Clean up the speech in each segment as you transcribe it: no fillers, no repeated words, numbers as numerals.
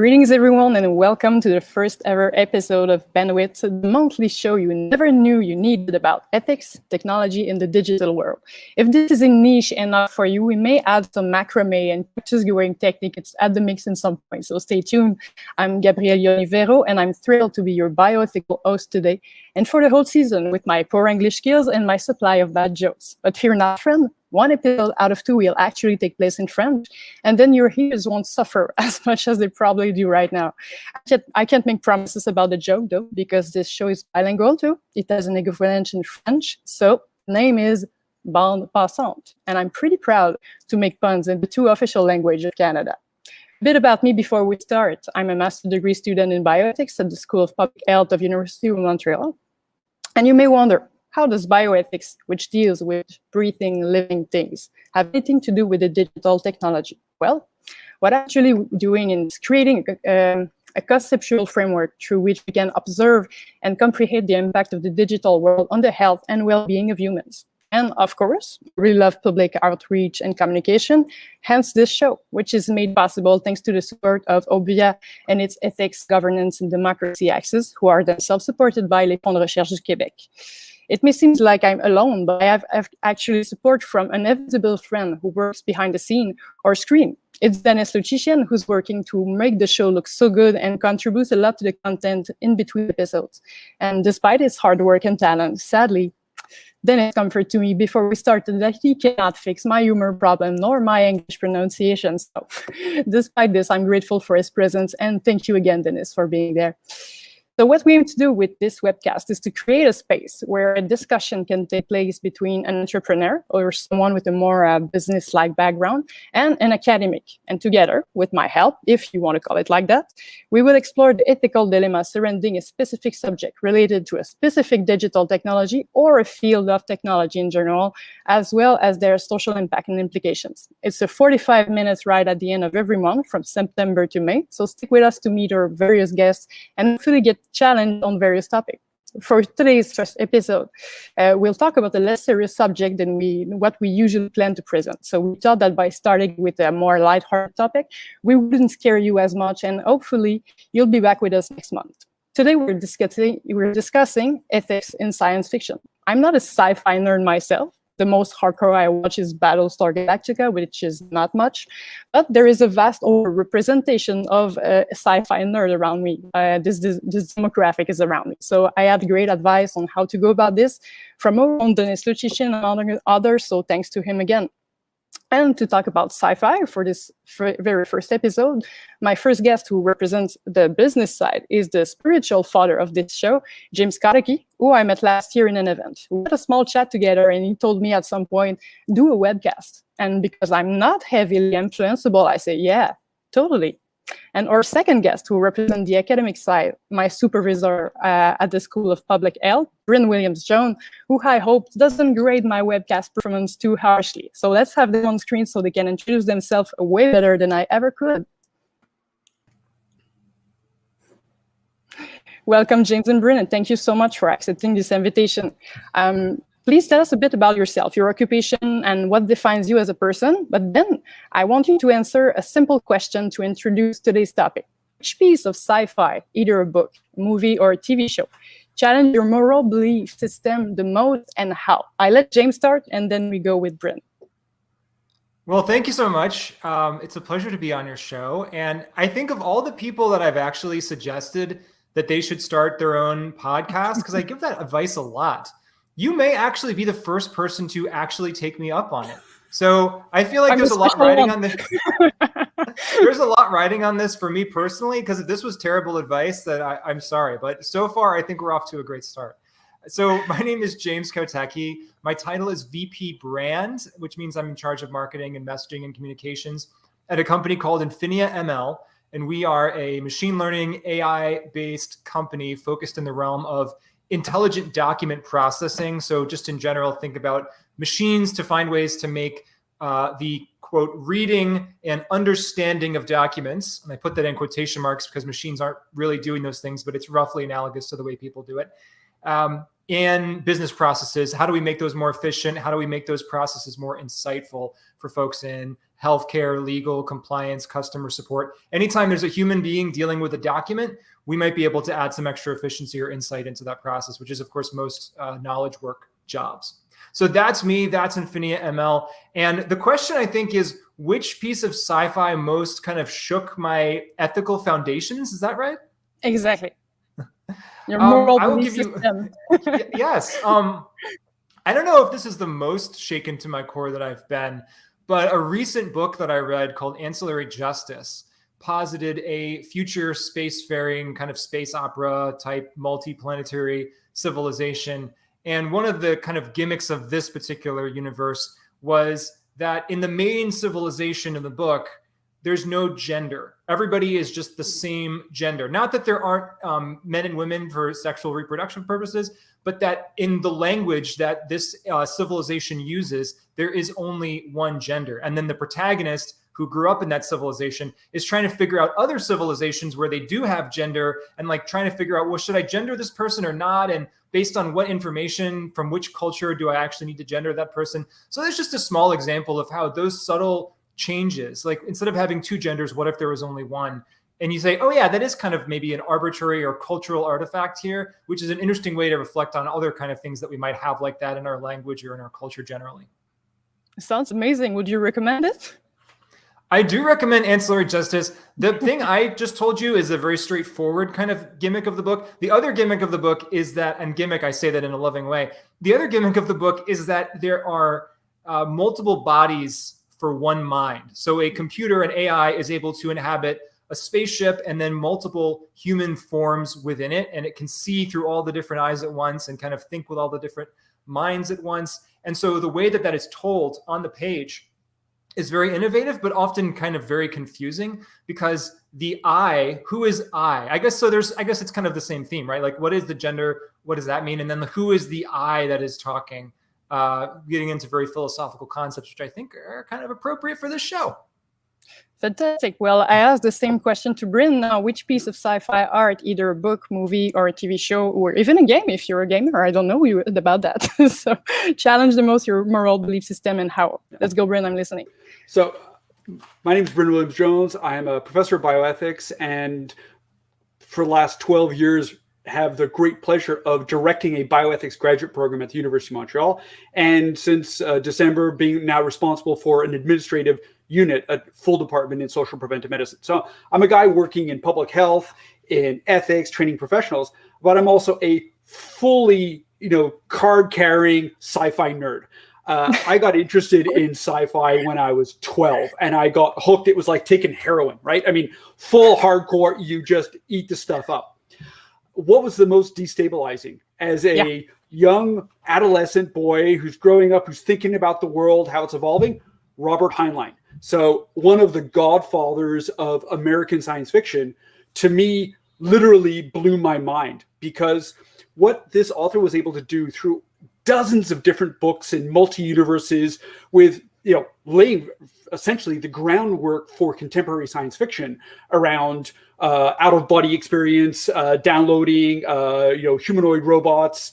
Greetings, everyone, and welcome to the first ever episode of BandWit, the monthly show you never knew you needed about ethics, technology, and the digital world. If this is a niche and not for you, we may add some macrame and cactus-growing techniques at the mix in some point, so stay tuned. I'm Gabrielle Yonivero, and I'm thrilled to be your bioethical host today, and for the whole season with my poor English skills and my supply of bad jokes. But fear not, friend. One episode out of two will actually take place in French, and then your ears won't suffer as much as they probably do right now. I can't make promises about the joke, though, because this show is bilingual, too. It has an equivalent in French, so the name is Bande Pensante, and I'm pretty proud to make puns in the two official languages of Canada. A bit about me before we start. I'm a master's degree student in bioethics at the School of Public Health of University of Montreal. And you may wonder, how does bioethics, which deals with breathing, living things, have anything to do with the digital technology? Well, what I'm actually doing is creating a conceptual framework through which we can observe and comprehend the impact of the digital world on the health and well-being of humans. And of course, we really love public outreach and communication, hence this show, which is made possible thanks to the support of OBVIA and its Ethics, Governance, and Democracy Axis, who are themselves supported by les Fonds de Recherche du Québec. It may seem like I'm alone, but I have actually support from an invisible friend who works behind the scene or screen. It's Dennis Luchician, who's working to make the show look so good and contributes a lot to the content in between episodes. And despite his hard work and talent, sadly, Dennis comforted to me before we started that he cannot fix my humor problem nor my English pronunciation. So despite this, I'm grateful for his presence, and thank you again, Dennis, for being there. So what we aim to do with this webcast is to create a space where a discussion can take place between an entrepreneur or someone with a more business-like background and an academic. And together, with my help, if you want to call it like that, we will explore the ethical dilemma surrounding a specific subject related to a specific digital technology or a field of technology in general, as well as their social impact and implications. It's a 45-minute ride at the end of every month from September to May, so stick with us to meet our various guests and hopefully get challenged on various topics. For today's first episode, we'll talk about a less serious subject than what we usually plan to present. So we thought that by starting with a more lighthearted topic, we wouldn't scare you as much, and hopefully you'll be back with us next month. Today we're discussing ethics in science fiction. I'm not a sci-fi nerd myself. The most hardcore I watch is Battlestar Galactica, which is not much, but there is a vast overrepresentation of a sci-fi nerd around me. This demographic is around me. So I had great advice on how to go about this from our own Dennis Luchician and others, so thanks to him again. And to talk about sci-fi for this very first episode, my first guest who represents the business side is the spiritual father of this show, James Kotecki, who I met last year in an event. We had a small chat together and he told me at some point, do a webcast. And because I'm not heavily influenceable, I say, yeah, totally. And our second guest who represents the academic side, my supervisor at the School of Public Health, Bryn Williams Jones, who I hope doesn't grade my webcast performance too harshly. So let's have them on screen so they can introduce themselves way better than I ever could. Welcome, James and Bryn, and thank you so much for accepting this invitation. Please tell us a bit about yourself, your occupation, and what defines you as a person. But then I want you to answer a simple question to introduce today's topic. Which piece of sci-fi, either a book, a movie, or a TV show, challenge your moral belief system the most, and how? I let James start, and then we go with Bryn. Well, thank you so much. It's a pleasure to be on your show. And I think of all the people that I've actually suggested that they should start their own podcast, because I give that advice a lot. You may actually be the first person to actually take me up on it. So I feel like there's a lot riding on this. There's a lot riding on this for me personally, because if this was terrible advice, then I'm sorry. But so far, I think we're off to a great start. So my name is James Kotecki. My title is VP Brand, which means I'm in charge of marketing and messaging and communications at a company called Infinia ML. And we are a machine learning AI-based company focused in the realm of intelligent document processing. So just in general, think about machines to find ways to make the quote reading and understanding of documents. And I put that in quotation marks because machines aren't really doing those things, but it's roughly analogous to the way people do it. in business processes. How do we make those more efficient? How do we make those processes more insightful for folks in healthcare, legal, compliance, customer support? Anytime there's a human being dealing with a document, we might be able to add some extra efficiency or insight into that process, which is, of course, most knowledge work jobs. So that's me, that's Infinia ML. And the question, I think, is which piece of sci-fi most kind of shook my ethical foundations? Is that right? Exactly. Your moral I will belief give you, system. yes. I don't know if this is the most shaken to my core that I've been, but a recent book that I read called Ancillary Justice posited a future spacefaring kind of space opera type multi-planetary civilization. And one of the kind of gimmicks of this particular universe was that in the main civilization of the book, there's no gender. Everybody is just the same gender. Not that there aren't men and women for sexual reproduction purposes, but that in the language that this civilization uses, there is only one gender. And then the protagonist, who grew up in that civilization, is trying to figure out other civilizations where they do have gender and like trying to figure out, well, should I gender this person or not? And based on what information from which culture do I actually need to gender that person? So there's just a small example of how those subtle changes, like instead of having two genders, what if there was only one? And you say, oh yeah, that is kind of maybe an arbitrary or cultural artifact here, which is an interesting way to reflect on other kind of things that we might have like that in our language or in our culture generally. Sounds amazing. Would you recommend it? I do recommend Ancillary Justice. The thing I just told you is a very straightforward kind of gimmick of the book. The other gimmick of the book is that, and gimmick, I say that in a loving way. The other gimmick of the book is that there are multiple bodies for one mind. So a computer, an AI, is able to inhabit a spaceship and then multiple human forms within it. And it can see through all the different eyes at once and kind of think with all the different minds at once. And so the way that that is told on the page is very innovative, but often kind of very confusing, because the I, who is I guess, so I guess it's kind of the same theme, right? Like, what is the gender? What does that mean? And then the who is the I that is talking, getting into very philosophical concepts, which I think are kind of appropriate for this show. Fantastic. Well, I asked the same question to Bryn now. Which piece of sci-fi art, either a book, movie, or a TV show, or even a game, if you're a gamer, I don't know about that. So challenge the most your moral belief system and how. Let's go, Bryn, I'm listening. So my name is Bryn Williams Jones. I am a professor of bioethics, and for the last 12 years have the great pleasure of directing a bioethics graduate program at the University of Montreal. And since December, being now responsible for an administrative unit, a full department in social preventive medicine. So I'm a guy working in public health, in ethics, training professionals, but I'm also a fully, card-carrying sci-fi nerd. I got interested in sci-fi when I was 12, and I got hooked. It was like taking heroin, right? I mean, full hardcore, you just eat the stuff up. What was the most destabilizing as a young adolescent boy who's growing up, who's thinking about the world, how it's evolving? Robert Heinlein. So one of the godfathers of American science fiction, to me, literally blew my mind, because what this author was able to do through dozens of different books and multi-universes, with laying essentially the groundwork for contemporary science fiction around out-of-body experience, downloading, humanoid robots.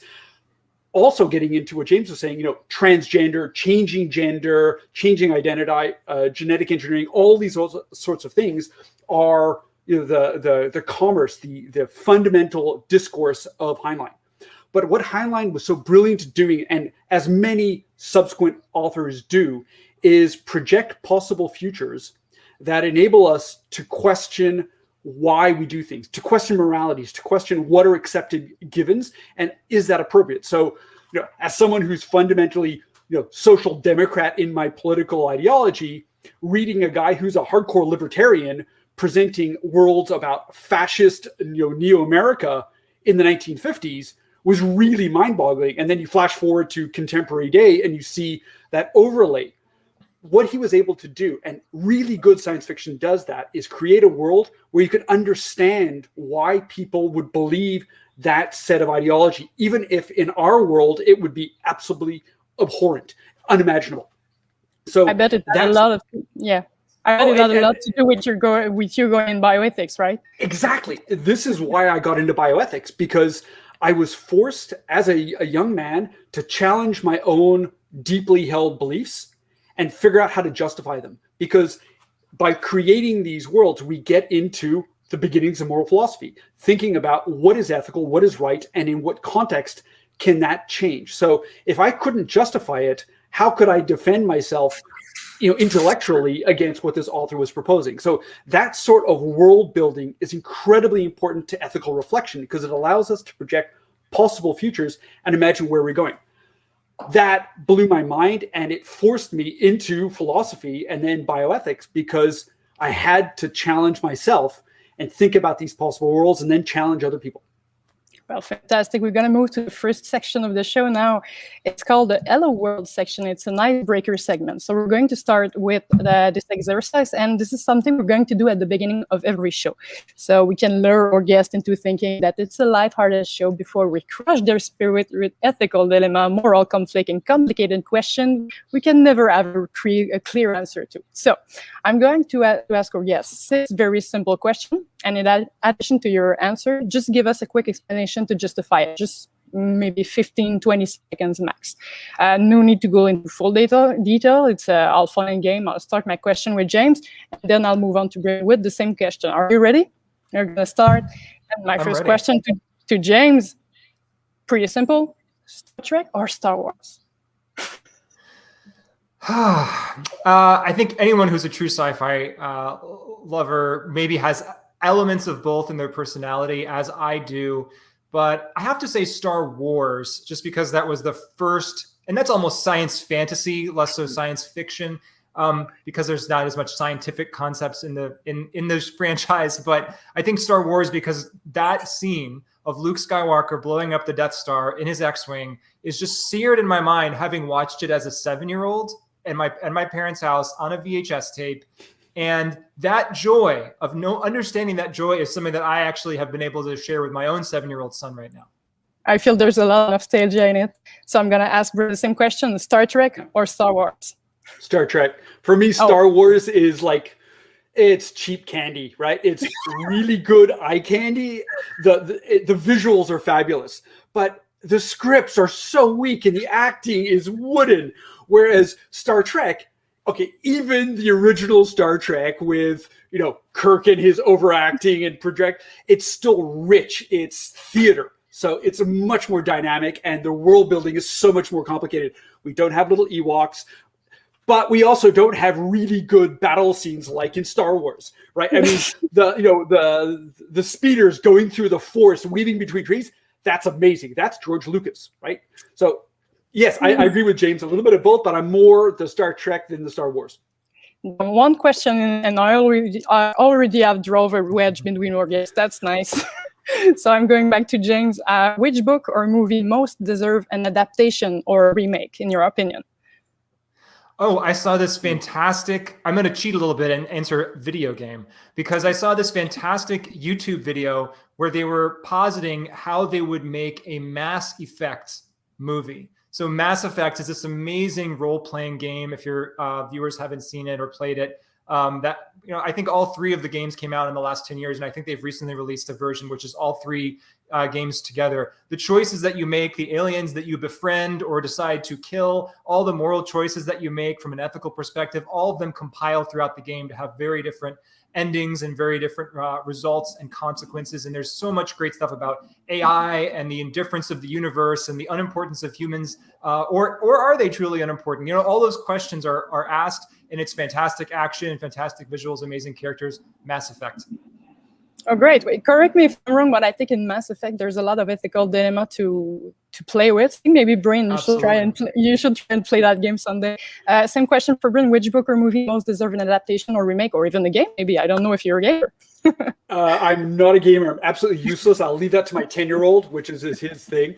Also getting into what James was saying, transgender, changing identity, genetic engineering, all these sorts of things are the commerce, the fundamental discourse of Heinlein. But what Heinlein was so brilliant at doing, and as many subsequent authors do, is project possible futures that enable us to question why we do things, to question moralities, to question what are accepted givens, and is that appropriate? So, as someone who's fundamentally, social democrat in my political ideology, reading a guy who's a hardcore libertarian presenting worlds about fascist, neo-America in the 1950s was really mind-boggling. And then you flash forward to contemporary day and you see that overlay. What he was able to do, and really good science fiction does that, is create a world where you could understand why people would believe that set of ideology, even if in our world it would be absolutely abhorrent, unimaginable. So I bet it had a lot of I bet it had a lot to do with you going in bioethics, right? Exactly. This is why I got into bioethics, because I was forced as a young man to challenge my own deeply held beliefs and figure out how to justify them. Because by creating these worlds, we get into the beginnings of moral philosophy, thinking about what is ethical, what is right, and in what context can that change. So if I couldn't justify it, how could I defend myself, intellectually against what this author was proposing? So that sort of world building is incredibly important to ethical reflection because it allows us to project possible futures and imagine where we're going. That blew my mind, and it forced me into philosophy and then bioethics because I had to challenge myself and think about these possible worlds and then challenge other people. Well, fantastic. We're going to move to the first section of the show now. It's called the Hello World section. It's an icebreaker segment. So we're going to start with this exercise, and this is something we're going to do at the beginning of every show. So we can lure our guests into thinking that it's a lighthearted show before we crush their spirit with ethical dilemma, moral conflict, and complicated questions we can never have a clear answer to. So I'm going to ask our guests 6 very simple questions. And in addition to your answer, just give us a quick explanation to justify it, just maybe 15, 20 seconds max. No need to go into full detail. It's all fun and game. I'll start my question with James, and then I'll move on to Bryn with the same question. Are you ready? You're going to start. And my first question to James, pretty simple. Star Trek or Star Wars? I think anyone who's a true sci-fi lover maybe has elements of both in their personality, as I do. But I have to say Star Wars, just because that was the first, and that's almost science fantasy, less so science fiction, because there's not as much scientific concepts in this franchise. But I think Star Wars, because that scene of Luke Skywalker blowing up the Death Star in his X-Wing is just seared in my mind, having watched it as a 7-year-old at my parents' house on a VHS tape. And that joy of understanding that joy is something that I actually have been able to share with my own 7-year-old son right now. I feel there's a lot of nostalgia in it. So I'm going to ask Bryn the same question, Star Trek or Star Wars? Star Trek. For me, Star Wars is like, it's cheap candy, right? It's really good eye candy. The visuals are fabulous, but the scripts are so weak and the acting is wooden. Whereas Star Trek, okay, even the original Star Trek with, Kirk and his overacting and project, it's still rich. It's theater. So it's much more dynamic, and the world building is so much more complicated. We don't have little Ewoks, but we also don't have really good battle scenes like in Star Wars, right? I mean, the speeders going through the forest, weaving between trees, that's amazing. That's George Lucas, right? So yes, I agree with James, a little bit of both, but I'm more the Star Trek than the Star Wars. One question, and I already have drove a wedge between our guests. That's nice. So I'm going back to James. Which book or movie most deserve an adaptation or remake, in your opinion? Oh, I saw this fantastic, I'm going to cheat a little bit and answer video game, because I saw this fantastic YouTube video where they were positing how they would make a Mass Effect movie. So Mass Effect is this amazing role-playing game. If your viewers haven't seen it or played it, I think all 3 of the games came out in the last 10 years, and I think they've recently released a version which is all 3 games together. The choices that you make, the aliens that you befriend or decide to kill, all the moral choices that you make from an ethical perspective, all of them compile throughout the game to have very different endings and very different results and consequences. And there's so much great stuff about AI and the indifference of the universe and the unimportance of humans, or are they truly unimportant? All those questions are asked, and it's fantastic action, fantastic visuals, amazing characters. Mass Effect. Oh, great. Wait, correct me if I'm wrong, but I think in Mass Effect, there's a lot of ethical dilemma to play with. I think maybe Bryn, you should try and play that game someday. Same question for Bryn. Which book or movie most deserve an adaptation or remake, or even a game? Maybe. I don't know if you're a gamer. I'm not a gamer. I'm absolutely useless. I'll leave that to my 10-year-old, which is his thing.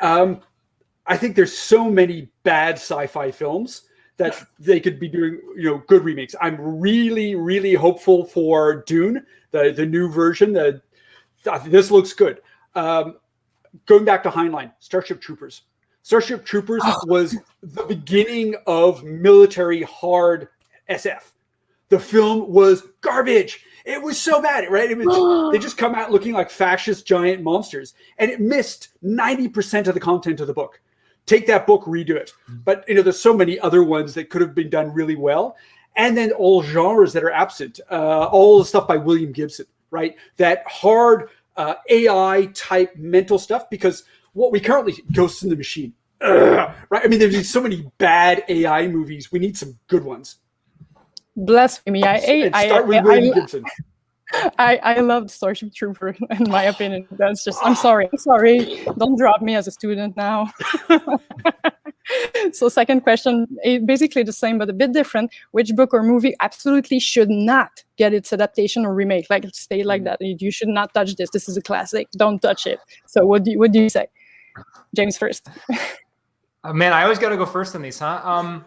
I think there's so many bad sci-fi films that they could be doing, good remakes. I'm really, really hopeful for Dune, the new version. This looks good. Going back to Heinlein, Starship Troopers. Starship Troopers was the beginning of military hard SF. The film was garbage. It was so bad, right? They just come out looking like fascist giant monsters, and it missed 90% of the content of the book. Take that book, redo it. But there's so many other ones that could have been done really well. And then all genres that are absent, all the stuff by William Gibson, right? That hard AI type mental stuff, because what we currently, Ghost in the Machine, right? I mean, there's so many bad AI movies. We need some good ones. Blasphemy. Start with William Gibson. I love Starship Trooper, in my opinion. That's just, I'm sorry. Don't drop me as a student now. So second question, basically the same, but a bit different. Which book or movie absolutely should not get its adaptation or remake? Like, stay like that. You should not touch this. This is a classic. Don't touch it. So what do you say? James first. Man, I always got to go first on these, huh?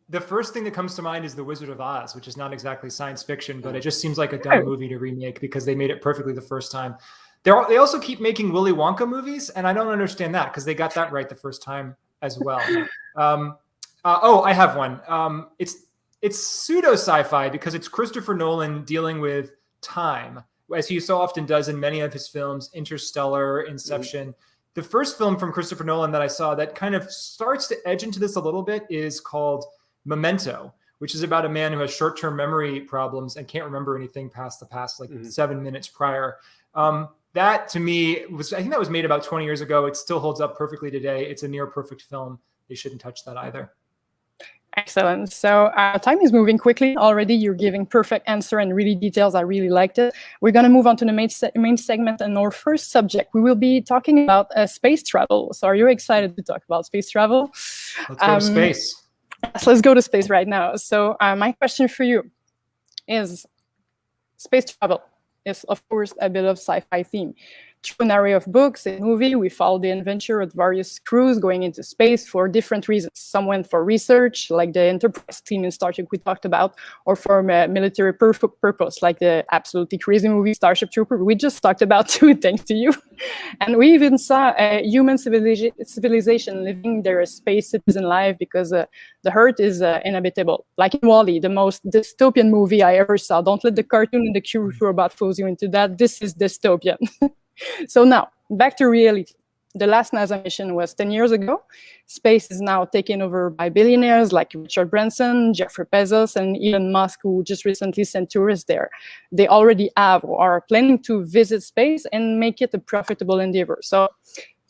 The first thing that comes to mind is The Wizard of Oz, which is not exactly science fiction, but it just seems like a dumb movie to remake because they made it perfectly the first time. They also keep making Willy Wonka movies, and I don't understand that because they got that right the first time as well. I have one. It's pseudo sci-fi because it's Christopher Nolan dealing with time, as he so often does in many of his films, Interstellar, Inception. The first film from Christopher Nolan that I saw that kind of starts to edge into this a little bit is called Memento, which is about a man who has short-term memory problems and can't remember anything past the past 7 minutes prior. That to me I think that was made about 20 years ago. It still holds up perfectly today. It's a near perfect film. They shouldn't touch that either. Excellent. So time is moving quickly already. You're giving perfect answer and really details. I really liked it. We're going to move on to the main segment, and our first subject. We will be talking about space travel. So are you excited to talk about space travel? Let's go to space. So let's go to space right now. So my question for you is, space travel is, of course, a bit of sci-fi theme. Through an array of books and movie, we follow the adventure of various crews going into space for different reasons. Some went for research, like the Enterprise team in Star Trek we talked about, or for military purpose, like the absolutely crazy movie Starship Trooper we just talked about too, thanks to you. And we even saw a human civilization living their space citizen life because the Earth is inhabitable. Like in WALL-E, the most dystopian movie I ever saw. Don't let the cartoon and the cute robot fool you into that. This is dystopian. So now, back to reality. The last NASA mission was 10 years ago. Space is now taken over by billionaires like Richard Branson, Jeffrey Bezos, and Elon Musk, who just recently sent tourists there. They already have or are planning to visit space and make it a profitable endeavor. So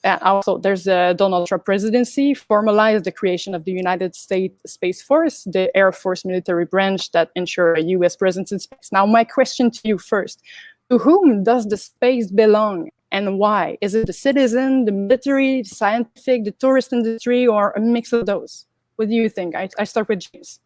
also, there's the Donald Trump presidency, formalized the creation of the United States Space Force, the Air Force military branch that ensure a U.S. presence in space. Now, my question to you first. To whom does the space belong and why? Is it the citizen, the military, the scientific, the tourist industry, or a mix of those? What do you think? I start with James.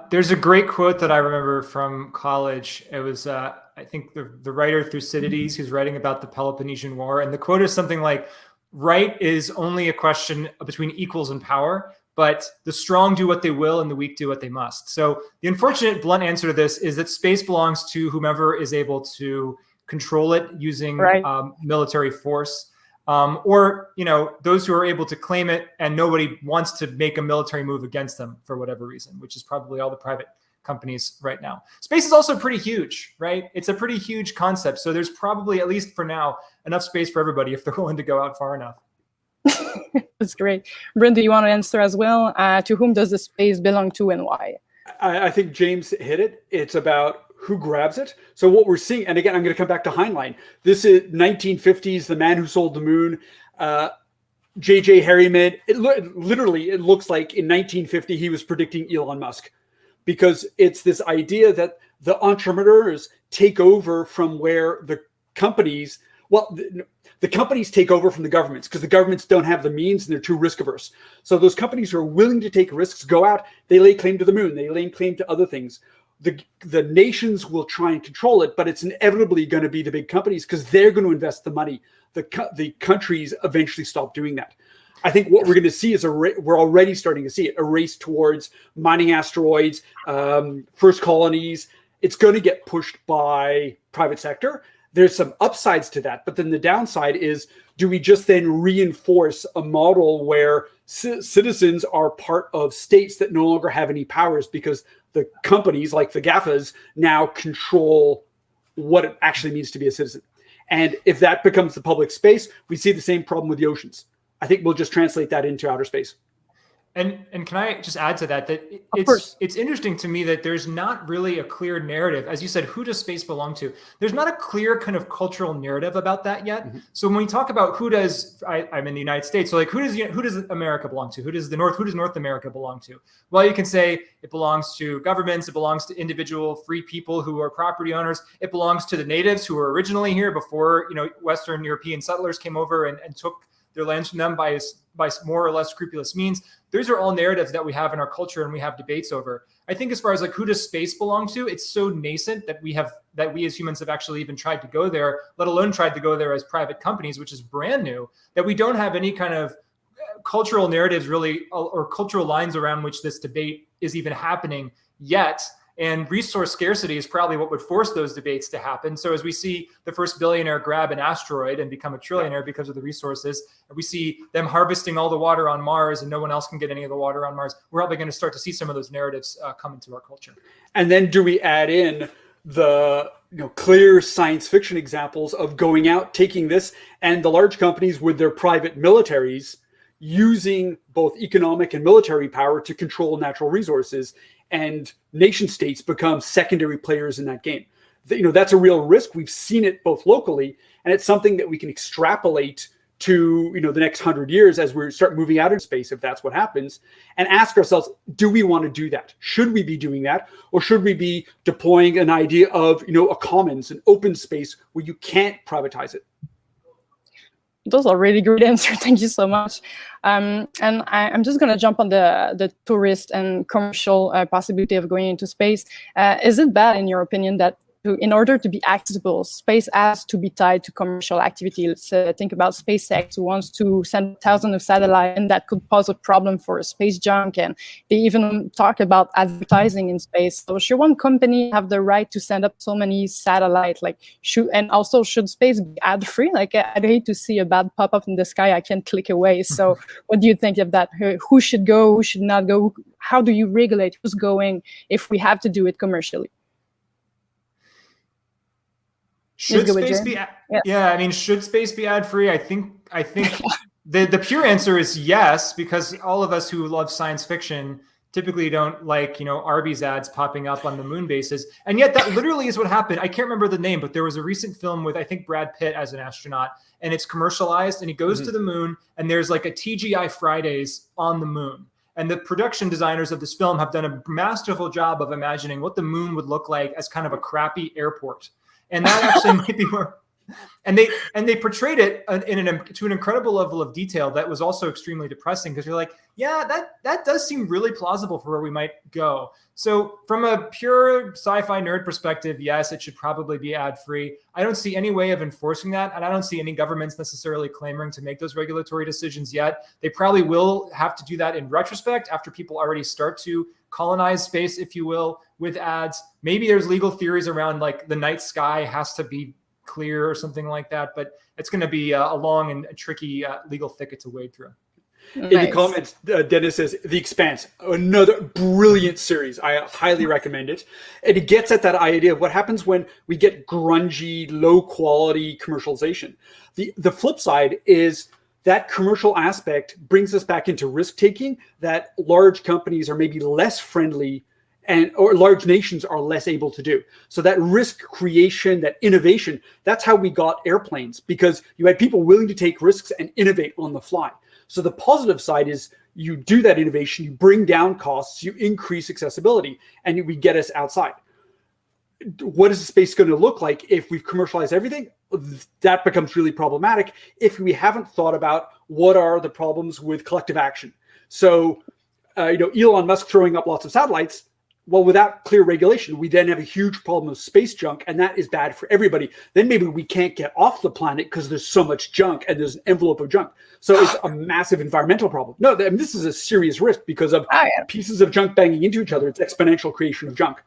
There's a great quote that I remember from college. It was, I think, the writer Thucydides, who's writing about the Peloponnesian War. And the quote is something like, right is only a question between equals in power, but the strong do what they will and the weak do what they must. So the unfortunate blunt answer to this is that space belongs to whomever is able to control it using military force, or those who are able to claim it and nobody wants to make a military move against them for whatever reason, which is probably all the private companies right now. Space is also pretty huge, right? It's a pretty huge concept. So there's probably, at least for now, enough space for everybody if they're willing to go out far enough. That's great. Bryn, do you want to answer as well? To whom does the space belong to and why? I think James hit it. It's about who grabs it. So what we're seeing, and again, I'm going to come back to Heinlein. This is 1950s, The Man Who Sold the Moon. J.J. Harriman. It looks like in 1950 he was predicting Elon Musk, because it's this idea that the entrepreneurs take over from where the companies. The companies take over from the governments because the governments don't have the means and they're too risk averse. So those companies who are willing to take risks go out, they lay claim to the moon, they lay claim to other things. The nations will try and control it, but it's inevitably going to be the big companies because they're going to invest the money. The countries eventually stop doing that. I think what we're going to see is we're already starting to see it, a race towards mining asteroids, first colonies. It's going to get pushed by private sector. There's some upsides to that, but then the downside is, do we just then reinforce a model where citizens are part of states that no longer have any powers because the companies like the GAFAs now control what it actually means to be a citizen. And if that becomes the public space, we see the same problem with the oceans. I think we'll just translate that into outer space. And can I just add to that, it's interesting to me that there's not really a clear narrative. As you said, who does space belong to? There's not a clear kind of cultural narrative about that yet. Mm-hmm. So when we talk about I'm in the United States, so like who does America belong to? Who does North America belong to? Well, you can say it belongs to governments, it belongs to individual free people who are property owners, it belongs to the natives who were originally here before Western European settlers came over and took their lands from them by more or less scrupulous means. Those are all narratives that we have in our culture and we have debates over. I think as far as like who does space belong to, it's so nascent that we as humans have actually even tried to go there, let alone tried to go there as private companies, which is brand new, that we don't have any kind of cultural narratives really, or cultural lines around which this debate is even happening yet. And resource scarcity is probably what would force those debates to happen. So as we see the first billionaire grab an asteroid and become a trillionaire because of the resources, and we see them harvesting all the water on Mars and no one else can get any of the water on Mars, we're probably going to start to see some of those narratives come into our culture. And then do we add in the clear science fiction examples of going out, taking this, and the large companies with their private militaries using both economic and military power to control natural resources, and nation states become secondary players in that game. That's a real risk. We've seen it both locally, and it's something that we can extrapolate to the next 100 years as we start moving out of space, if that's what happens, and ask ourselves, do we want to do that? Should we be doing that? Or should we be deploying an idea of a commons, an open space where you can't privatize it? Those are really great answers. Thank you so much. And I'm just going to jump on the tourist and commercial possibility of going into space. Is it bad, in your opinion, that in order to be accessible, space has to be tied to commercial activity? Let's think about SpaceX, who wants to send thousands of satellites, and that could pose a problem for space junk. And they even talk about advertising in space. So should one company have the right to send up so many satellites? Should space be ad-free? Like, I'd hate to see a bad pop-up in the sky I can't click away. So what do you think of that? Who should go? Who should not go? How do you regulate who's going if we have to do it commercially? Should space be? Should space be ad-free? I think the pure answer is yes, because all of us who love science fiction typically don't like Arby's ads popping up on the moon bases, and yet that literally is what happened. I can't remember the name, but there was a recent film with I think Brad Pitt as an astronaut, and it's commercialized, and he goes to the moon, and there's like a TGI Fridays on the moon. And the production designers of this film have done a masterful job of imagining what the moon would look like as kind of a crappy airport. And that actually might be more. And they portrayed it to an incredible level of detail that was also extremely depressing, because you're like, yeah, that does seem really plausible for where we might go. So from a pure sci-fi nerd perspective, yes, it should probably be ad-free. I don't see any way of enforcing that, and I don't see any governments necessarily clamoring to make those regulatory decisions yet. They probably will have to do that in retrospect after people already start to colonize space, if you will, with ads. Maybe there's legal theories around like the night sky has to be clear or something like that, but it's going to be a long and tricky legal thicket to wade through. Nice. In the comments, Dennis says, The Expanse, another brilliant series. I highly recommend it. And it gets at that idea of what happens when we get grungy, low-quality commercialization. The flip side is that commercial aspect brings us back into risk-taking that large companies are maybe less friendly or large nations are less able to do. So that risk creation, that innovation, that's how we got airplanes, because you had people willing to take risks and innovate on the fly. So the positive side is you do that innovation, you bring down costs, you increase accessibility, and we get us outside. What is the space going to look like if we've commercialized everything? That becomes really problematic if we haven't thought about what are the problems with collective action. So, Elon Musk throwing up lots of satellites, well, without clear regulation, we then have a huge problem of space junk, and that is bad for everybody. Then maybe we can't get off the planet because there's so much junk and there's an envelope of junk. So it's a massive environmental problem. No, this is a serious risk because of pieces of junk banging into each other. It's exponential creation of junk.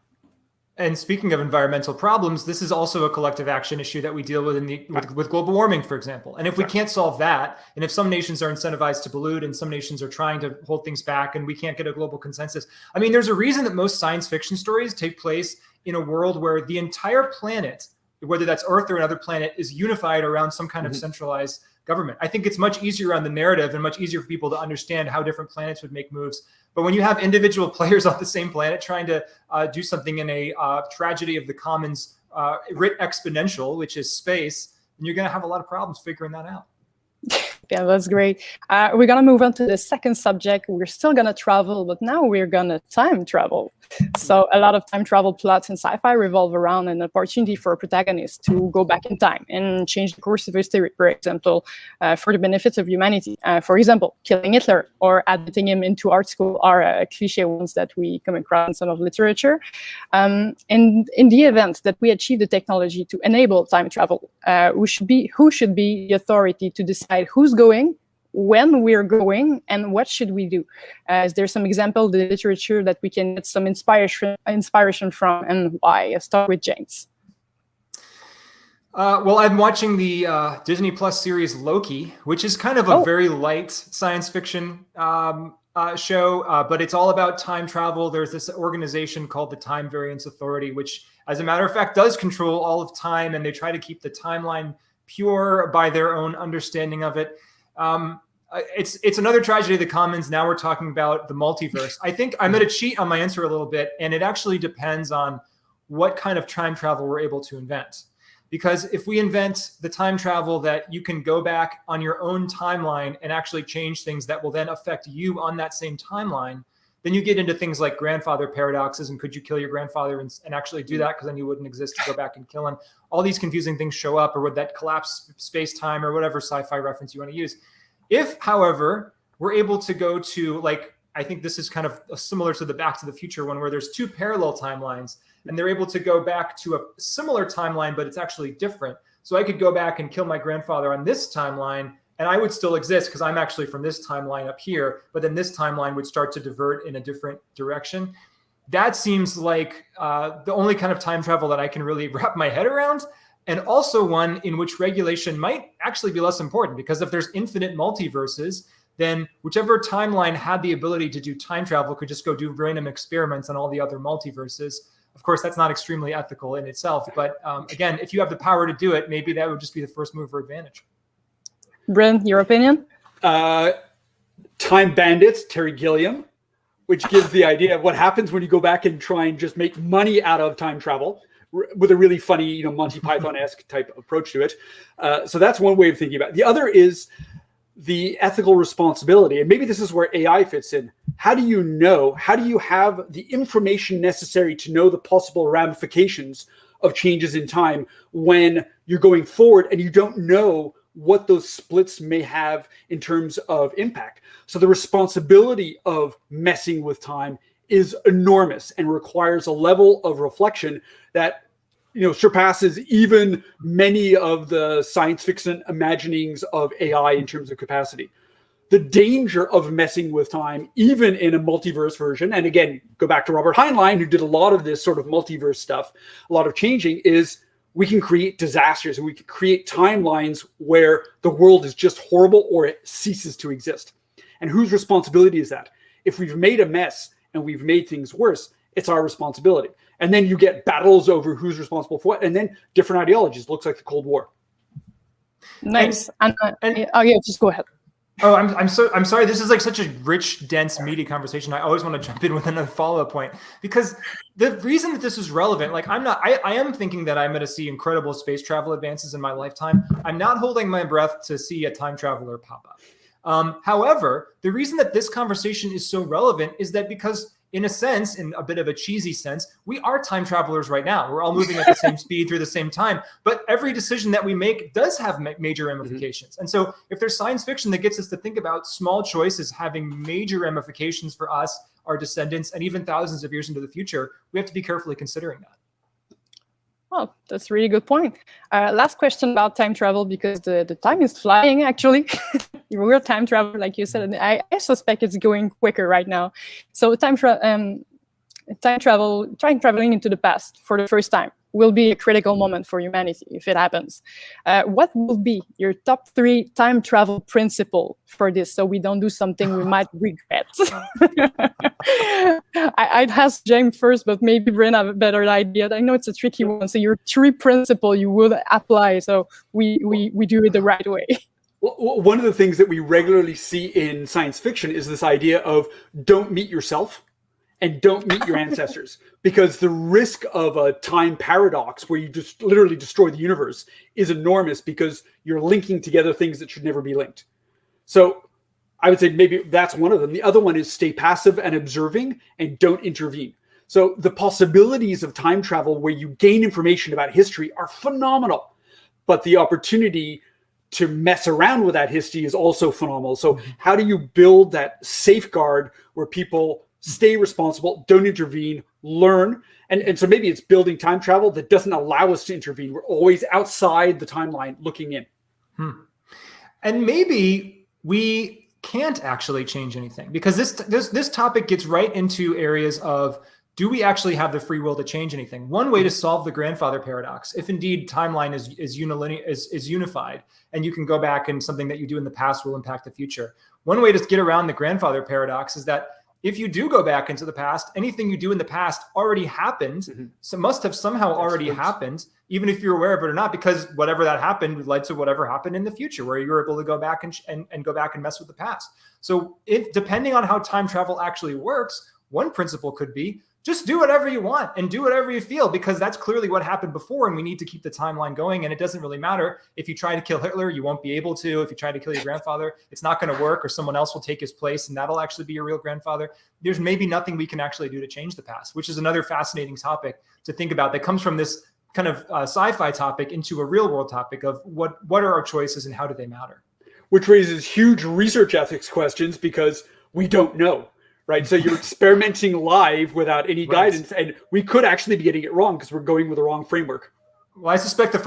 And speaking of environmental problems, this is also a collective action issue that we deal with with global warming, for example. And if we can't solve that, and if some nations are incentivized to pollute and some nations are trying to hold things back and we can't get a global consensus, I mean, there's a reason that most science fiction stories take place in a world where the entire planet, whether that's Earth or another planet, is unified around some kind of centralized government. I think it's much easier on the narrative and much easier for people to understand how different planets would make moves. But when you have individual players on the same planet trying to do something in a tragedy of the commons writ exponential, which is space, then you're going to have a lot of problems figuring that out. Yeah, that's great. We're going to move on to the second subject. We're still going to travel, but now we're going to time travel. So a lot of time travel plots in sci-fi revolve around an opportunity for a protagonist to go back in time and change the course of history, for example, for the benefits of humanity. For example, killing Hitler or admitting him into art school are cliche ones that we come across in some of literature. And in the event that we achieve the technology to enable time travel, who should be the authority to decide who's going, when we're going, and what should we do? Is there some example of the literature that we can get some inspiration from, and why? I'll start with James. Well, I'm watching the Disney Plus series Loki, which is kind of a very light science fiction show, but it's all about time travel. There's this organization called the Time Variance Authority, which, as a matter of fact, does control all of time, and they try to keep the timeline pure by their own understanding of it. It's another tragedy of the commons. Now we're talking about the multiverse. I think I'm going to cheat on my answer a little bit, and it actually depends on what kind of time travel we're able to invent. Because if we invent the time travel that you can go back on your own timeline and actually change things that will then affect you on that same timeline, then you get into things like grandfather paradoxes and could you kill your grandfather and actually do that because then you wouldn't exist to go back and kill him. All these confusing things show up, or would that collapse space-time or whatever sci-fi reference you want to use. If, however, we're able to go to, like, I think this is kind of similar to the Back to the Future one, where there's two parallel timelines and they're able to go back to a similar timeline, but it's actually different. So I could go back and kill my grandfather on this timeline and I would still exist because I'm actually from this timeline up here, but then this timeline would start to divert in a different direction. That seems like the only kind of time travel that I can really wrap my head around. And also one in which regulation might actually be less important, because if there's infinite multiverses, then whichever timeline had the ability to do time travel could just go do random experiments on all the other multiverses. Of course, that's not extremely ethical in itself. But again, if you have the power to do it, maybe that would just be the first mover advantage. Bryn, your opinion? Time Bandits, Terry Gilliam, which gives the idea of what happens when you go back and try and just make money out of time travel, with a really funny, Monty Python-esque type approach to it. So that's one way of thinking about it. The other is the ethical responsibility. And maybe this is where AI fits in. How do you have the information necessary to know the possible ramifications of changes in time when you're going forward and you don't know what those splits may have in terms of impact? So the responsibility of messing with time is enormous and requires a level of reflection that surpasses even many of the science fiction imaginings of AI in terms of capacity. The danger of messing with time, even in a multiverse version, and again, go back to Robert Heinlein, who did a lot of this sort of multiverse stuff, a lot of changing, is we can create disasters and we can create timelines where the world is just horrible or it ceases to exist. And whose responsibility is that? If we've made a mess and we've made things worse, it's our responsibility. And then you get battles over who's responsible for what, and then different ideologies. Looks like the Cold War. Nice. Just go ahead. Oh, I'm sorry. This is like such a rich, dense, meaty conversation. I always want to jump in with another follow-up point, because the reason that this is relevant, like I am thinking that I'm going to see incredible space travel advances in my lifetime. I'm not holding my breath to see a time traveler pop up. However, the reason that this conversation is so relevant is that because, in a sense, in a bit of a cheesy sense, we are time travelers right now. We're all moving at the same speed through the same time, but every decision that we make does have major ramifications. Mm-hmm. And so if there's science fiction that gets us to think about small choices having major ramifications for us, our descendants, and even thousands of years into the future, we have to be carefully considering that. Well, that's a really good point. Last question about time travel, because the time is flying, actually. We're time travel, like you said, and I suspect it's going quicker right now. So time traveling into the past for the first time will be a critical moment for humanity if it happens. What will be your top 3 time travel principle for this, so we don't do something we might regret? I'd ask James first, but maybe Bryn have a better idea. I know it's a tricky one. So your 3 principle you would apply, so we do it the right way. Well, one of the things that we regularly see in science fiction is this idea of don't meet yourself and don't meet your ancestors, because the risk of a time paradox where you just literally destroy the universe is enormous, because you're linking together things that should never be linked. So I would say maybe that's one of them. The other one is stay passive and observing and don't intervene. So the possibilities of time travel where you gain information about history are phenomenal, but the opportunity to mess around with that history is also phenomenal. So how do you build that safeguard where people stay responsible, don't intervene, learn? And so maybe it's building time travel that doesn't allow us to intervene. We're always outside the timeline looking in. And maybe we can't actually change anything, because this topic gets right into areas of, do we actually have the free will to change anything? One way to solve the grandfather paradox, if indeed timeline is unified, and you can go back and something that you do in the past will impact the future. One way to get around the grandfather paradox is that if you do go back into the past, anything you do in the past already happened, so must have somehow already happened, even if you're aware of it or not, because whatever that happened led to whatever happened in the future, where you're able to go back and go back and mess with the past. So if, depending on how time travel actually works, one principle could be just do whatever you want and do whatever you feel, because that's clearly what happened before, and we need to keep the timeline going. And it doesn't really matter if you try to kill Hitler, you won't be able to. If you try to kill your grandfather, it's not going to work, or someone else will take his place, and that'll actually be your real grandfather. There's maybe nothing we can actually do to change the past, which is another fascinating topic to think about that comes from this kind of sci-fi topic into a real world topic of what are our choices and how do they matter? Which raises huge research ethics questions, because we don't know. Right. So you're experimenting live without any guidance, and we could actually be getting it wrong because we're going with the wrong framework. Well, I suspect the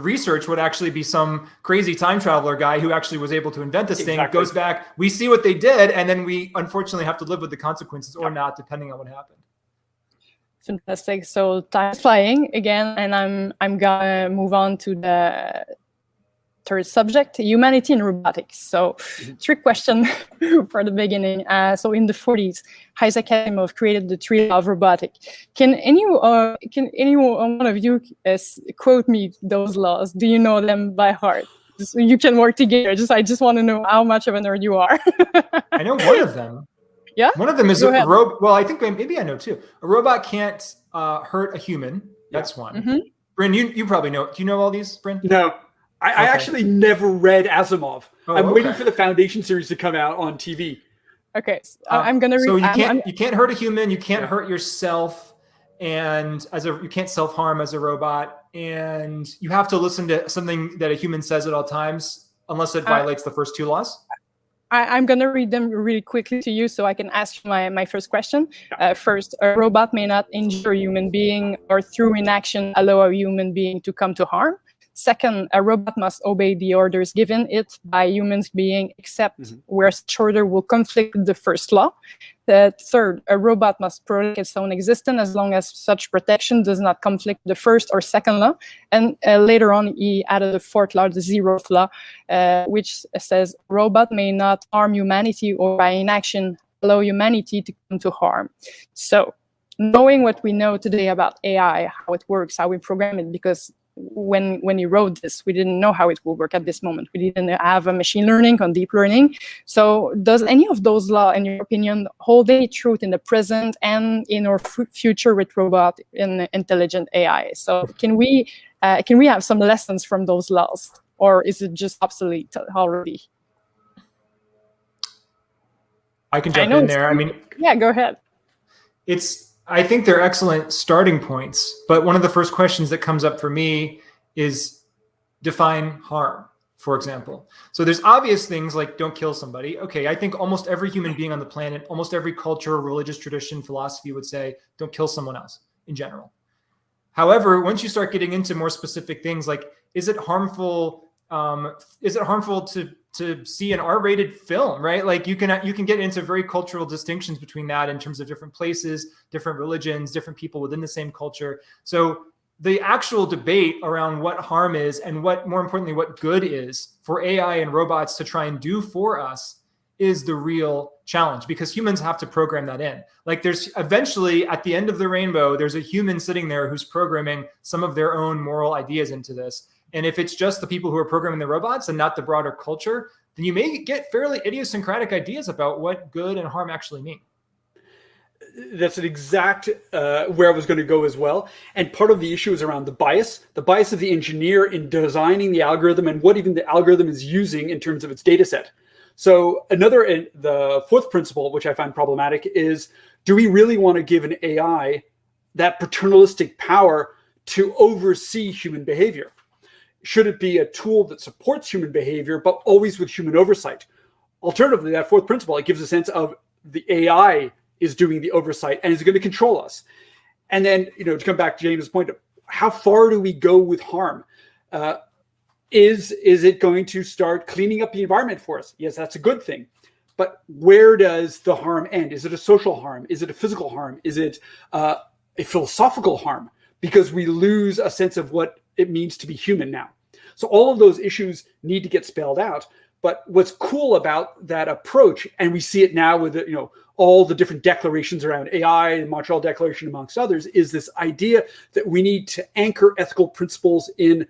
research would actually be some crazy time traveler guy who actually was able to invent this thing, goes back, we see what they did, and then we unfortunately have to live with the consequences or not, depending on what happened. Fantastic. So time's flying again, and I'm gonna move on to the third subject, humanity and robotics. So trick question for the beginning. So in the 40s, Isaac Asimov created the 3 laws of robotics. Can anyone one of you quote me those laws? Do you know them by heart? So you can work together. I just want to know how much of a nerd you are. I know one of them. Yeah? One of them is a robot. Well, I think maybe I know 2. A robot can't hurt a human. That's one. Bryn, you probably know. Do you know all these, Bryn? No. I actually never read Asimov. I'm waiting for the Foundation series to come out on TV. Okay, I'm gonna read. So you can't hurt a human, you can't hurt yourself, and you can't self-harm as a robot, and you have to listen to something that a human says at all times, unless it violates the first 2 laws. I'm going to read them really quickly to you so I can ask my first question. First, a robot may not injure a human being or through inaction allow a human being to come to harm. Second, a robot must obey the orders given it by humans being, except where such order will conflict with the first law. Third, a robot must protect its own existence as long as such protection does not conflict with the first or second law. And later on, he added the 4th law, the 0th law, which says robot may not harm humanity or by inaction allow humanity to come to harm. So, knowing what we know today about AI, how it works, how we program it, because when he wrote this, we didn't know how it will work at this moment. We didn't have a machine learning on deep learning. So does any of those laws, in your opinion, hold any truth in the present and in our future with robot and intelligent AI? So can we have some lessons from those laws, or is it just obsolete already? I can jump in there. Yeah, go ahead. I think they're excellent starting points, but one of the first questions that comes up for me is define harm, for example. So there's obvious things like don't kill somebody. Okay, I think almost every human being on the planet, almost every culture, religious tradition, philosophy would say don't kill someone else in general. However, once you start getting into more specific things like is it harmful to to see an R-rated film, right? Like you can get into very cultural distinctions between that in terms of different places, different religions, different people within the same culture. So the actual debate around what harm is and what, more importantly, what good is for AI and robots to try and do for us is the real challenge, because humans have to program that in. Like there's eventually at the end of the rainbow, there's a human sitting there who's programming some of their own moral ideas into this. And if it's just the people who are programming the robots and not the broader culture, then you may get fairly idiosyncratic ideas about what good and harm actually mean. That's an exact where I was going to go as well. And part of the issue is around the bias of the engineer in designing the algorithm and what even the algorithm is using in terms of its data set. So the fourth principle, which I find problematic, is do we really want to give an AI that paternalistic power to oversee human behavior? Should it be a tool that supports human behavior, but always with human oversight? Alternatively, that fourth principle, it gives a sense of the AI is doing the oversight and is going to control us. And then, to come back to James' point, how far do we go with harm? Is it going to start cleaning up the environment for us? Yes, that's a good thing. But where does the harm end? Is it a social harm? Is it a physical harm? Is it a philosophical harm? Because we lose a sense of what it means to be human now. So all of those issues need to get spelled out. But what's cool about that approach, and we see it now with all the different declarations around AI and Montreal Declaration amongst others, is this idea that we need to anchor ethical principles in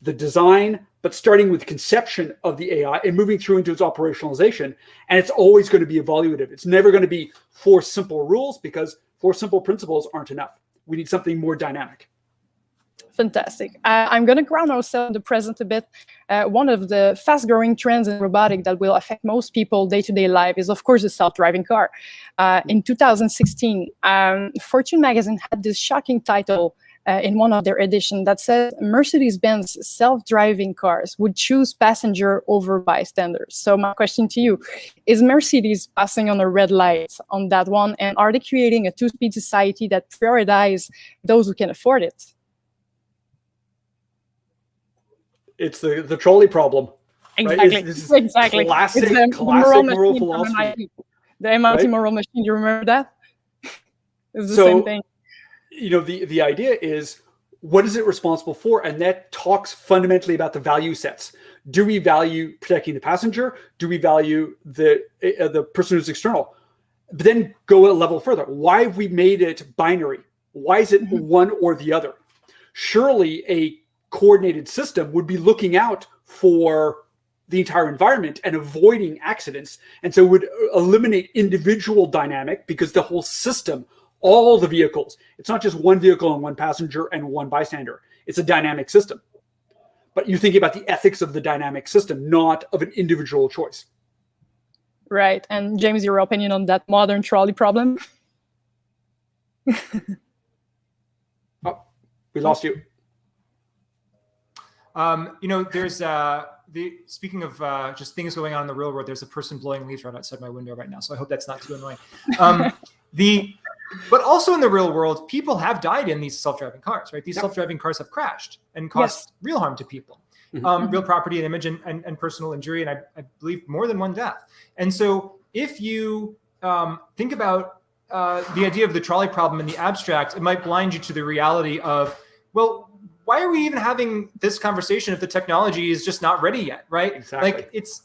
the design, but starting with conception of the AI and moving through into its operationalization. And it's always going to be evaluative. It's never going to be 4 simple rules, because 4 simple principles aren't enough. We need something more dynamic. Fantastic. I'm going to ground ourselves in the present a bit. One of the fast-growing trends in robotics that will affect most people day-to-day life is, of course, the self-driving car. In 2016, Fortune magazine had this shocking title in one of their editions that said Mercedes-Benz self-driving cars would choose passenger over bystanders. So my question to you, is Mercedes passing on a red light on that one? And are they creating a two-speed society that prioritizes those who can afford it? It's the trolley problem. Exactly. Right? This is exactly. Classic moral philosophy. The MIT moral machine. You remember that? It's the same thing. The idea is, what is it responsible for? And that talks fundamentally about the value sets. Do we value protecting the passenger? Do we value the person who's external? But then go a level further. Why have we made it binary? Why is it one or the other? Surely a coordinated system would be looking out for the entire environment and avoiding accidents. And so would eliminate individual dynamic, because the whole system, all the vehicles, it's not just one vehicle and one passenger and one bystander. It's a dynamic system. But you're thinking about the ethics of the dynamic system, not of an individual choice. Right. And James, your opinion on that modern trolley problem? Oh, we lost you. There's speaking of just things going on in the real world, there's a person blowing leaves right outside my window right now. So I hope that's not too annoying. But also in the real world, people have died in these self-driving cars, right? These self-driving cars have crashed and caused real harm to people, real property and image and personal injury. And I believe more than one death. And so if you think about the idea of the trolley problem in the abstract, it might blind you to the reality of, well, why are we even having this conversation if the technology is just not ready yet, right? Exactly. Like it's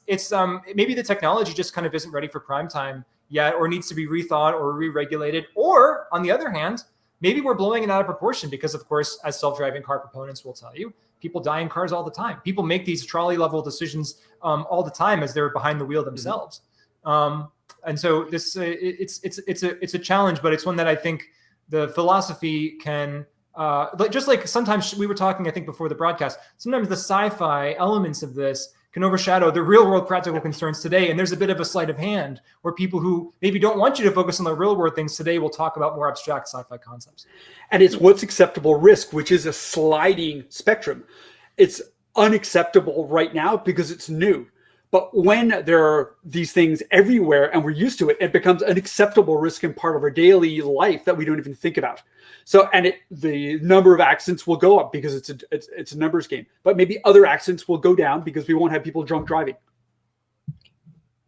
maybe the technology just kind of isn't ready for prime time yet, or needs to be rethought or re-regulated. Or on the other hand, maybe we're blowing it out of proportion because, of course, as self-driving car proponents will tell you, people die in cars all the time. People make these trolley level decisions all the time as they're behind the wheel themselves. And so this it's a challenge, but it's one that I think the philosophy can. Just like sometimes we were talking, I think before the broadcast, sometimes the sci-fi elements of this can overshadow the real world practical concerns today. And there's a bit of a sleight of hand where people who maybe don't want you to focus on the real world things today will talk about more abstract sci-fi concepts. And it's what's acceptable risk, which is a sliding spectrum. It's unacceptable right now because it's new. But when there are these things everywhere and we're used to it, it becomes an acceptable risk and part of our daily life that we don't even think about. So, and the number of accidents will go up because it's a numbers game. But maybe other accidents will go down because we won't have people drunk driving.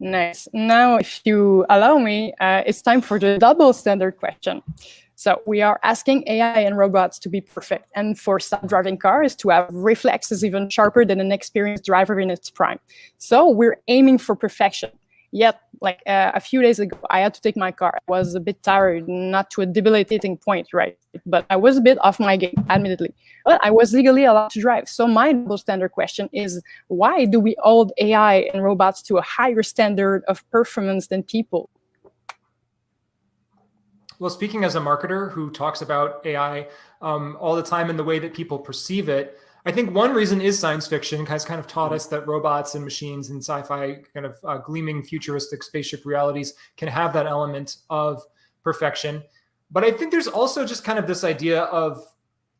Nice. Now, if you allow me, it's time for the double standard question. So we are asking AI and robots to be perfect, and for self-driving cars to have reflexes even sharper than an experienced driver in its prime. So we're aiming for perfection. Yet, like a few days ago, I had to take my car. I was a bit tired, not to a debilitating point, right? But I was a bit off my game, admittedly. But I was legally allowed to drive. So my double standard question is, why do we hold AI and robots to a higher standard of performance than people? Well, speaking as a marketer who talks about AI all the time and the way that people perceive it, I think one reason is science fiction has kind of taught us that robots and machines and sci-fi kind of gleaming futuristic spaceship realities can have that element of perfection. But I think there's also just kind of this idea of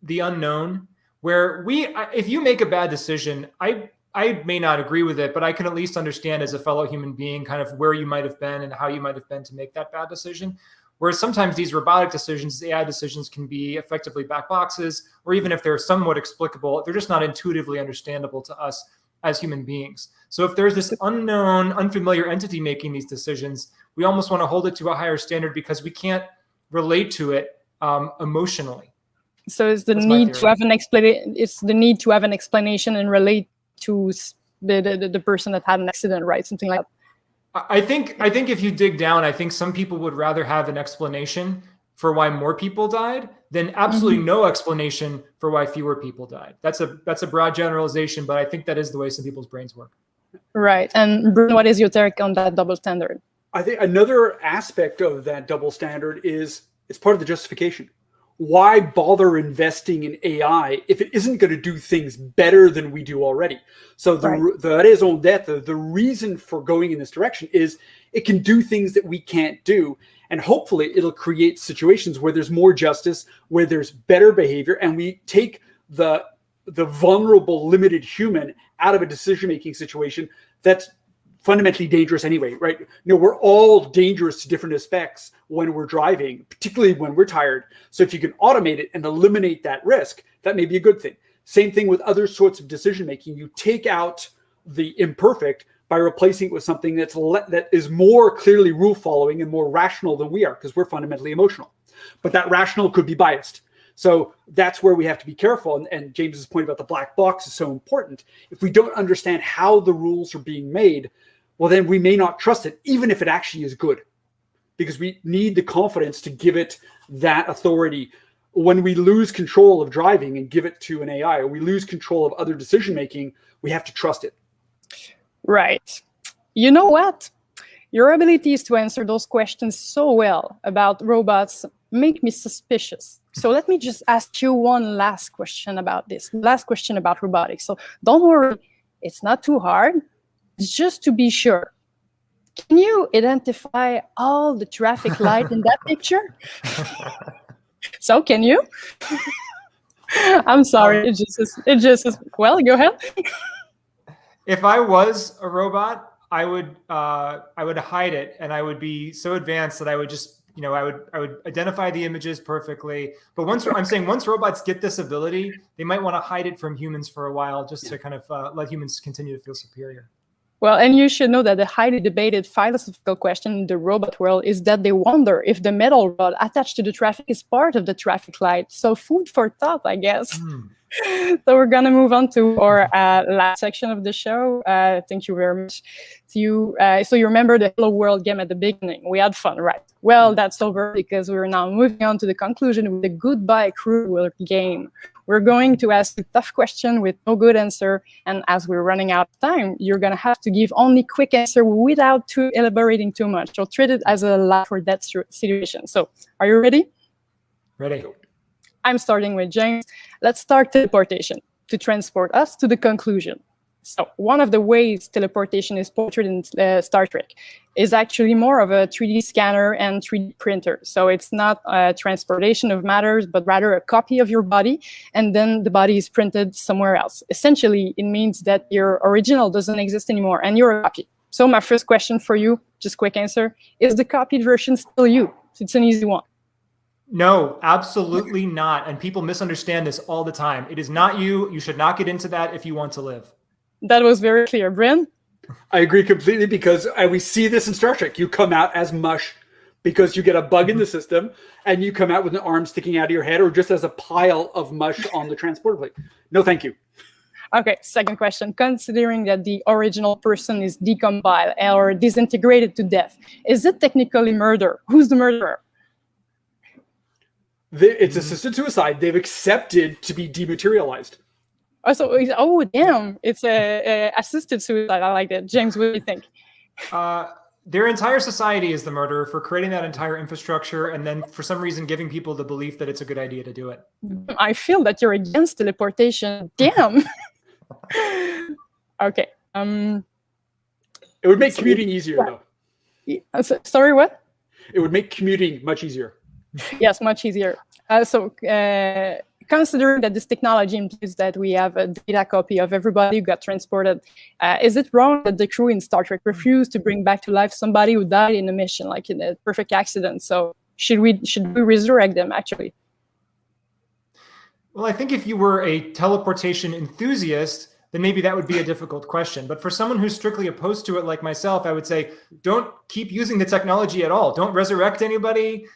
the unknown where if you make a bad decision, I may not agree with it, but I can at least understand as a fellow human being kind of where you might have been and how you might have been to make that bad decision. Whereas sometimes these robotic decisions, AI decisions, can be effectively black boxes, or even if they're somewhat explicable, they're just not intuitively understandable to us as human beings. So if there's this unknown, unfamiliar entity making these decisions, we almost want to hold it to a higher standard because we can't relate to it emotionally. So it's the need to have an explanation. It's the need to have an explanation and relate to the person that had an accident, right? Something like that. I think if you dig down, I think some people would rather have an explanation for why more people died than absolutely no explanation for why fewer people died. That's a broad generalization, but I think that is the way some people's brains work. Right. And Bryn, what is your take on that double standard? I think another aspect of that double standard is it's part of the justification. Why bother investing in AI if it isn't going to do things better than we do already? So the raison d'être, the reason for going in this direction is it can do things that we can't do. And hopefully it'll create situations where there's more justice, where there's better behavior, and we take the vulnerable, limited human out of a decision-making situation that's fundamentally dangerous anyway, right? We're all dangerous to different aspects when we're driving, particularly when we're tired. So if you can automate it and eliminate that risk, that may be a good thing. Same thing with other sorts of decision-making. You take out the imperfect by replacing it with something that is more clearly rule-following and more rational than we are, because we're fundamentally emotional. But that rational could be biased. So that's where we have to be careful. And James's point about the black box is so important. If we don't understand how the rules are being made, well, then we may not trust it, even if it actually is good, because we need the confidence to give it that authority. When we lose control of driving and give it to an AI, or we lose control of other decision-making, we have to trust it. Right. You know what? Your abilities to answer those questions so well about robots make me suspicious. So let me just ask you one last question about this. Last question about robotics. So don't worry, it's not too hard. Just to be sure, can you identify all the traffic light in that picture? So can you? I'm sorry. It just is. Well, go ahead. If I was a robot, I would hide it, and I would be so advanced that I would just, I would identify the images perfectly. But once robots get this ability, they might want to hide it from humans for a while, just to kind of let humans continue to feel superior. Well, and you should know that the highly debated philosophical question in the robot world is that they wonder if the metal rod attached to the traffic is part of the traffic light. So food for thought, I guess. So we're going to move on to our last section of the show. Thank you very much. So you remember the Hello World game at the beginning. We had fun, right? Well, that's over because we're now moving on to the conclusion with the Goodbye Cruel game. We're going to ask a tough question with no good answer. And as we're running out of time, you're going to have to give only quick answer without elaborating too much. So treat it as a life or death situation. So are you ready? Ready. I'm starting with James. Let's start teleportation to transport us to the conclusion. So one of the ways teleportation is portrayed in Star Trek is actually more of a 3D scanner and 3D printer. So it's not a transportation of matters, but rather a copy of your body, and then the body is printed somewhere else. Essentially, it means that your original doesn't exist anymore, and you're a copy. So my first question for you, just quick answer, is the copied version still you? It's an easy one. No, absolutely not. And people misunderstand this all the time. It is not you. You should not get into that if you want to live. That was very clear. Bryn? I agree completely, because we see this in Star Trek. You come out as mush because you get a bug in the system, and you come out with an arm sticking out of your head, or just as a pile of mush on the transporter plate. No, thank you. Okay, second question. Considering that the original person is decompiled or disintegrated to death, is it technically murder? Who's the murderer? It's assisted suicide. They've accepted to be dematerialized. Oh, damn. It's a assisted suicide. I like that. James, what do you think? Their entire society is the murderer for creating that entire infrastructure, and then for some reason giving people the belief that it's a good idea to do it. I feel that you're against teleportation. Damn. Okay. It would make commuting easier, though. Sorry, what? It would make commuting much easier. Yes, much easier. Considering that this technology implies that we have a data copy of everybody who got transported, is it wrong that the crew in Star Trek refused to bring back to life somebody who died in a mission, like in a perfect accident? So should we resurrect them, actually? Well, I think if you were a teleportation enthusiast, then maybe that would be a difficult question. But for someone who's strictly opposed to it, like myself, I would say, don't keep using the technology at all. Don't resurrect anybody.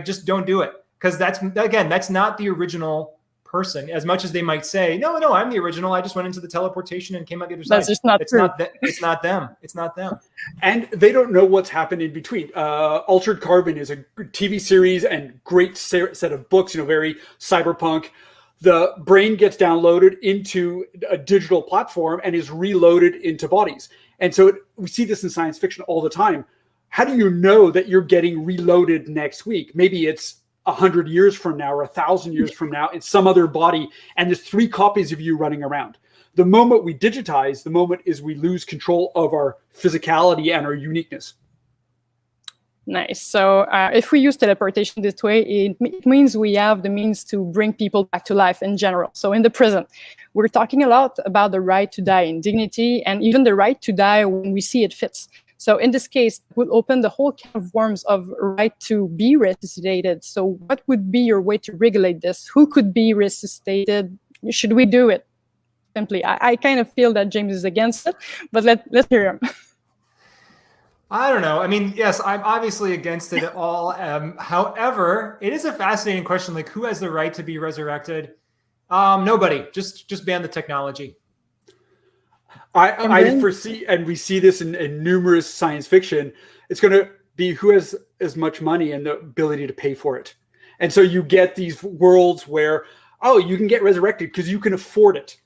Just don't do it. Because that's not the original person. As much as they might say, no, I'm the original. I just went into the teleportation and came out the other side. That's just not true. It's not them. It's not them. And they don't know what's happened in between. Altered Carbon is a TV series and great set of books, very cyberpunk. The brain gets downloaded into a digital platform and is reloaded into bodies. And so we see this in science fiction all the time. How do you know that you're getting reloaded next week? Maybe it's 100 years from now or 1,000 years from now in some other body, and there's 3 copies of you running around. The moment we digitize, the moment is we lose control of our physicality and our uniqueness. Nice. So if we use teleportation this way, it means we have the means to bring people back to life in general. So in the present, we're talking a lot about the right to die in dignity, and even the right to die when we see it fits. So in this case, it would open the whole can of worms of right to be resuscitated. So what would be your way to regulate this? Who could be resuscitated? Should we do it? Simply, I kind of feel that James is against it, but let's hear him. I don't know. I mean, yes, I'm obviously against it all. However, it is a fascinating question. Like, who has the right to be resurrected? Nobody. Just ban the technology. I foresee, and we see this in numerous science fiction, it's going to be who has as much money and the ability to pay for it. And so you get these worlds where, you can get resurrected because you can afford it.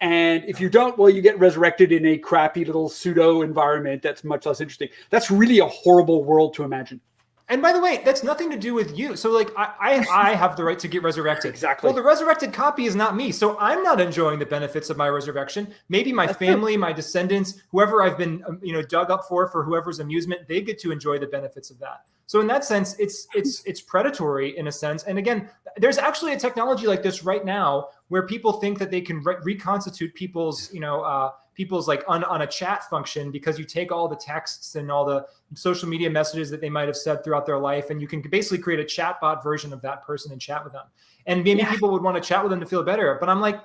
And if you don't, well, you get resurrected in a crappy little pseudo environment that's much less interesting. That's really a horrible world to imagine. And by the way, that's nothing to do with you. So like I have the right to get resurrected. Exactly. Well, the resurrected copy is not me. So I'm not enjoying the benefits of my resurrection. Maybe my family, my descendants, whoever I've been dug up for whoever's amusement, they get to enjoy the benefits of that. So in that sense, it's predatory in a sense. And again, there's actually a technology like this right now where people think that they can reconstitute people's like on a chat function, because you take all the texts and all the social media messages that they might have said throughout their life, and you can basically create a chatbot version of that person and chat with them. And maybe people would want to chat with them to feel better. But I'm like,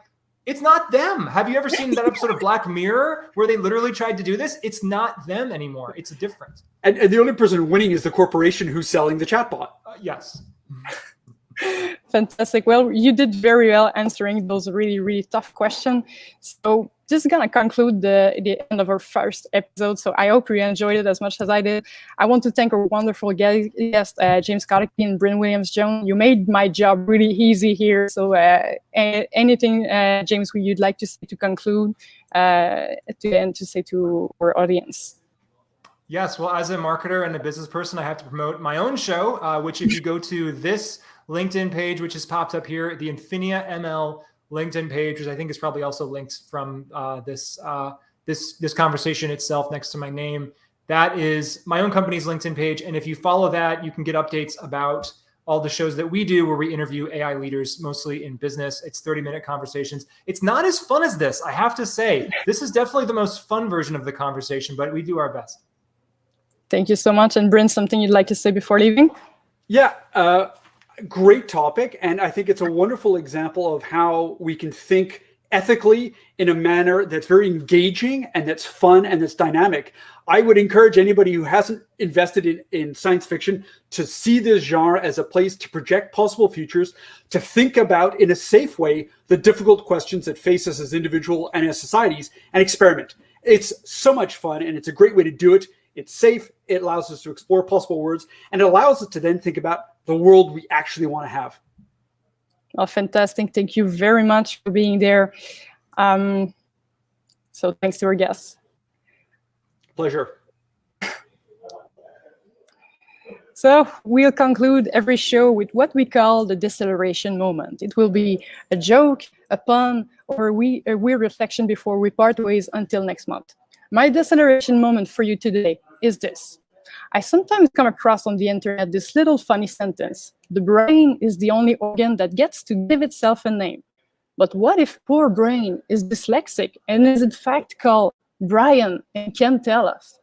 it's not them. Have you ever seen that episode of Black Mirror where they literally tried to do this? It's not them anymore. It's different. And the only person winning is the corporation who's selling the chatbot. Yes. Fantastic. Well, you did very well answering those really, really tough questions. So this is going to conclude the end of our first episode. So I hope you enjoyed it as much as I did. I want to thank our wonderful guest, James Kotecki and Bryn Williams Jones. You made my job really easy here. So anything, James, you'd like to say to conclude and to say to our audience? Yes. Well, as a marketer and a business person, I have to promote my own show, which if you go to this LinkedIn page, which has popped up here, the Infinia ML LinkedIn page, which I think is probably also linked from this conversation itself next to my name. That is my own company's LinkedIn page. And if you follow that, you can get updates about all the shows that we do where we interview AI leaders, mostly in business. It's 30-minute conversations. It's not as fun as this, I have to say. This is definitely the most fun version of the conversation, but we do our best. Thank you so much. And Bryn, something you'd like to say before leaving? Yeah, great topic. And I think it's a wonderful example of how we can think ethically in a manner that's very engaging and that's fun and that's dynamic. I would encourage anybody who hasn't invested in science fiction to see this genre as a place to project possible futures, to think about in a safe way the difficult questions that face us as individuals and as societies, and experiment. It's so much fun, and it's a great way to do it. It's safe, it allows us to explore possible worlds, and it allows us to then think about the world we actually want to have. Oh, fantastic. Thank you very much for being there. So thanks to our guests. Pleasure. So we'll conclude every show with what we call the deceleration moment. It will be a joke, a pun, or a weird reflection before we part ways until next month. My deceleration moment for you today is this. I sometimes come across on the internet this little funny sentence. The brain is the only organ that gets to give itself a name. But what if poor brain is dyslexic and is in fact called Brian and can't tell us?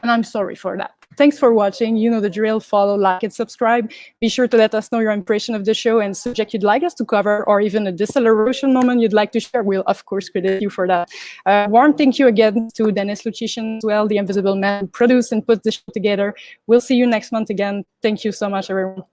And I'm sorry for that. Thanks for watching. You know the drill. Follow, like, and subscribe. Be sure to let us know your impression of the show and subject you'd like us to cover, or even a deceleration moment you'd like to share. We'll, of course, credit you for that. Warm thank you again to Dennis Lucician as well, the invisible man who produced and put the show together. We'll see you next month again. Thank you so much, everyone.